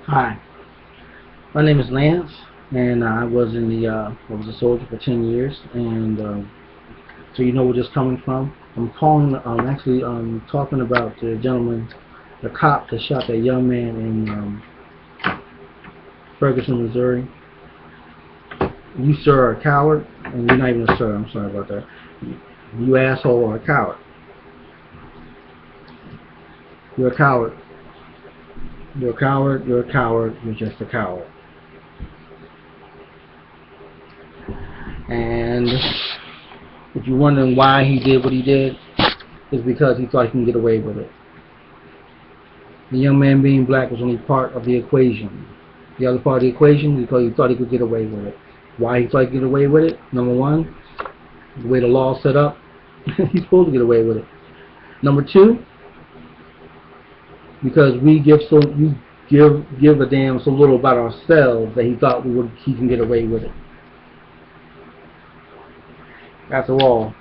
Hi, my name is Lance, and I was I was a soldier for 10 years, and so you know where this coming from. I'm calling, actually, talking about the gentleman, the cop that shot that young man in Ferguson, Missouri. You, sir, are a coward, and you're not even a sir. I'm sorry about that. You asshole are a coward. You're a coward. You're a coward. You're a coward. You're just a coward. And if you're wondering why he did what he did, it's because he thought he can get away with it. The young man being black was only part of the equation. The other part of the equation, because he thought he could get away with it. Why he thought he could get away with it? Number one, the way the law's set up, he's supposed to get away with it. Number two, because we give a damn so little about ourselves that he thought he can get away with it. After all,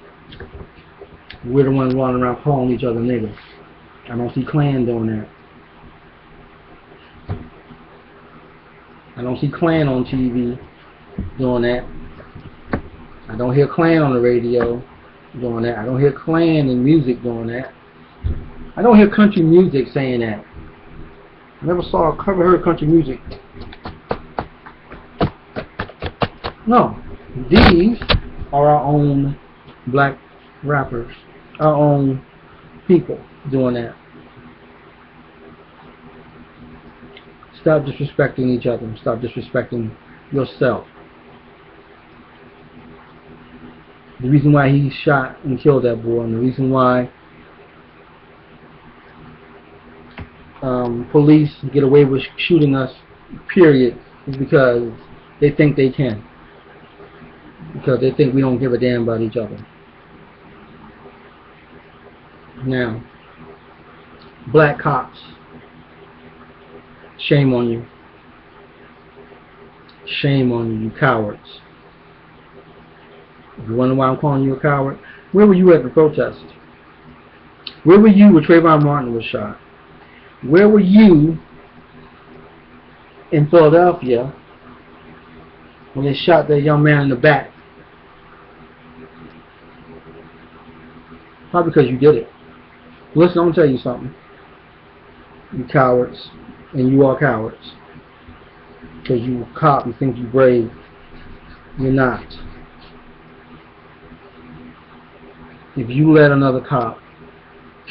we're the ones running around calling each other niggas. I don't see Klan doing that. I don't see Klan on TV doing that. I don't hear Klan on the radio doing that. I don't hear Klan in music doing that. I don't hear country music saying that. I never heard country music. No. These are our own black rappers. Our own people doing that. Stop disrespecting each other. Stop disrespecting yourself. The reason why he shot and killed that boy, and the reason why police get away with shooting us, period, is because they think they can. Because they think we don't give a damn about each other. Now, black cops, shame on you. Shame on you, you cowards. If you wonder why I'm calling you a coward, where were you at the protest? Where were you when Trayvon Martin was shot? Where were you in Philadelphia when they shot that young man in the back? Probably because you did it. Listen, I'm going to tell you something. You cowards, and you are cowards. Because you a cop, you think you're brave. You're not. If you let another cop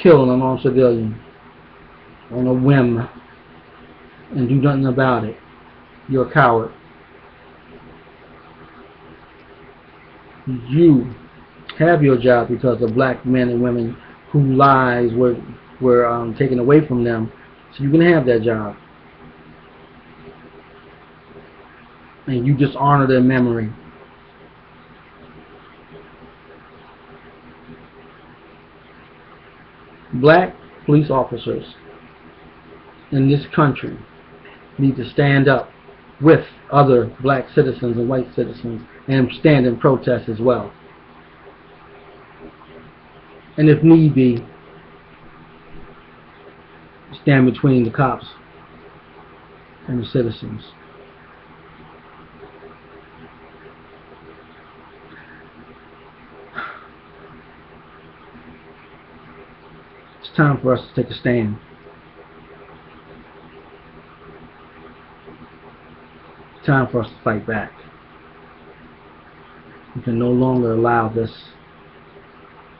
kill an unarmed civilian on a whim and do nothing about it, you're a coward. You have your job because of black men and women whose lives were taken away from them, so you can have that job. And you dishonor their memory. Black police officers in this country need to stand up with other black citizens and white citizens and stand in protest as well. And if need be, stand between the cops and the citizens. It's time for us to take a stand. It's time for us to fight back. We can no longer allow this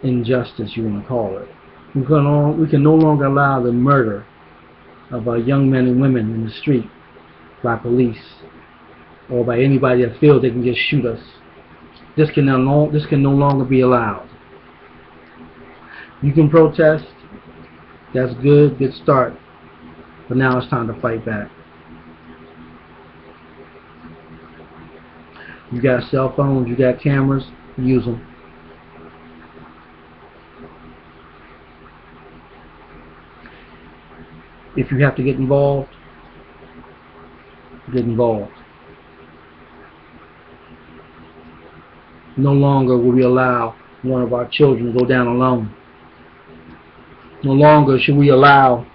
injustice, you want to call it. We can no longer allow the murder of our young men and women in the street by police or by anybody that feels they can just shoot us. This can no longer be allowed. You can protest. That's good start. But now it's time to fight back. You got cell phones, you got cameras, use them. If you have to get involved, get involved. No longer will we allow one of our children to go down alone. No longer should we allow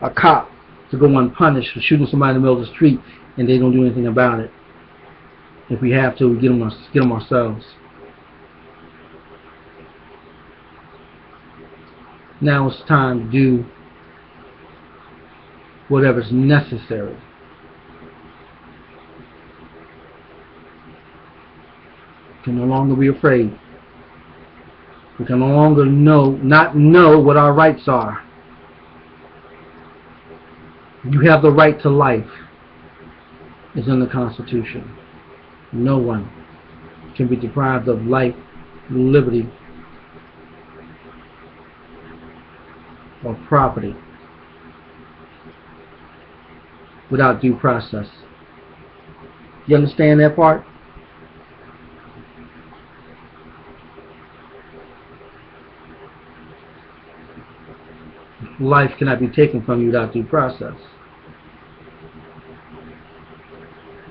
a cop to go unpunished for shooting somebody in the middle of the street and they don't do anything about it. If we have to, we get them ourselves. Now it's time to do whatever's necessary. We can no longer be afraid. We can no longer not know what our rights are. You have the right to life. It's in the Constitution. No one can be deprived of life, liberty, or property without due process. You understand that part? Life cannot be taken from you without due process.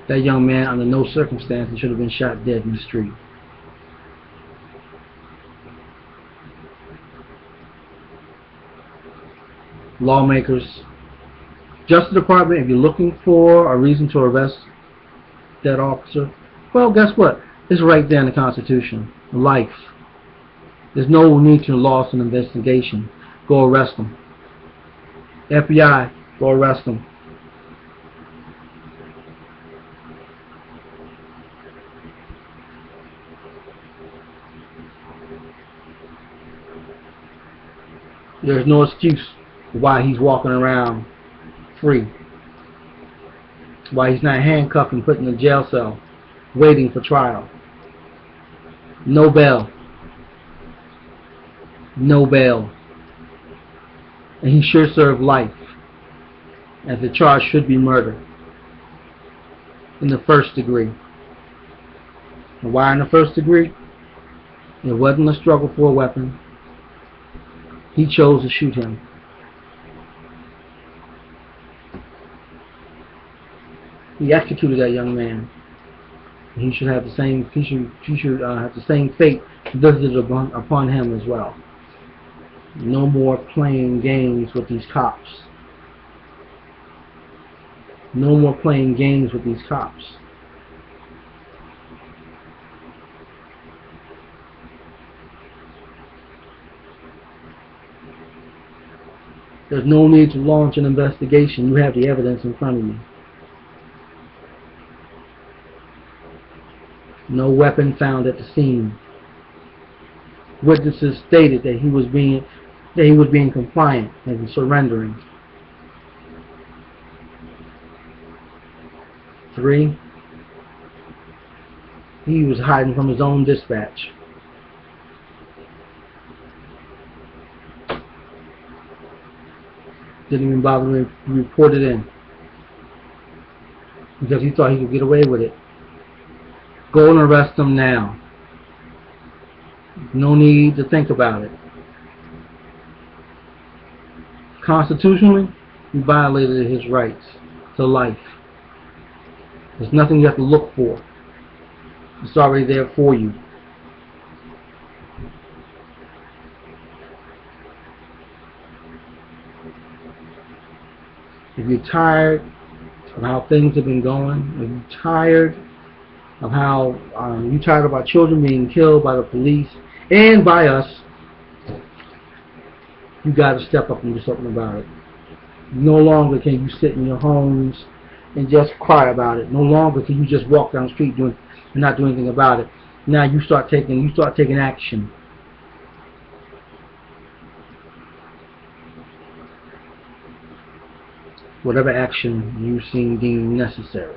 That young man, under no circumstances, should have been shot dead in the street. Lawmakers, Justice Department, if you're looking for a reason to arrest that officer, well, guess what? It's right there in the Constitution. Life. There's no need to launch an investigation. Go arrest them. FBI, go arrest them. There's no excuse why he's walking around free. Why he's not handcuffed and put in a jail cell waiting for trial. No bail. No bail. And he sure served life, as the charge should be murder in the first degree. And why in the first degree? It wasn't a struggle for a weapon. He chose to shoot him. He executed that young man. He should have the same. He should have the same fate visited upon him as well. No more playing games with these cops. No more playing games with these cops. There's no need to launch an investigation. You have the evidence in front of you. No weapon found at the scene. Witnesses stated that he was being compliant and surrendering. 3, he was hiding from his own dispatch. Didn't even bother to report it in because he thought he could get away with it. Go and arrest him now. No need to think about it. Constitutionally, he violated his rights to life. There's nothing you have to look for. It's already there for you. If you're tired of how things have been going, if you're tired of how you're tired of our children being killed by the police and by us, you got to step up and do something about it. No longer can you sit in your homes and just cry about it. No longer can you just walk down the street and not do anything about it. Now you start taking action. Whatever action you seem deemed necessary.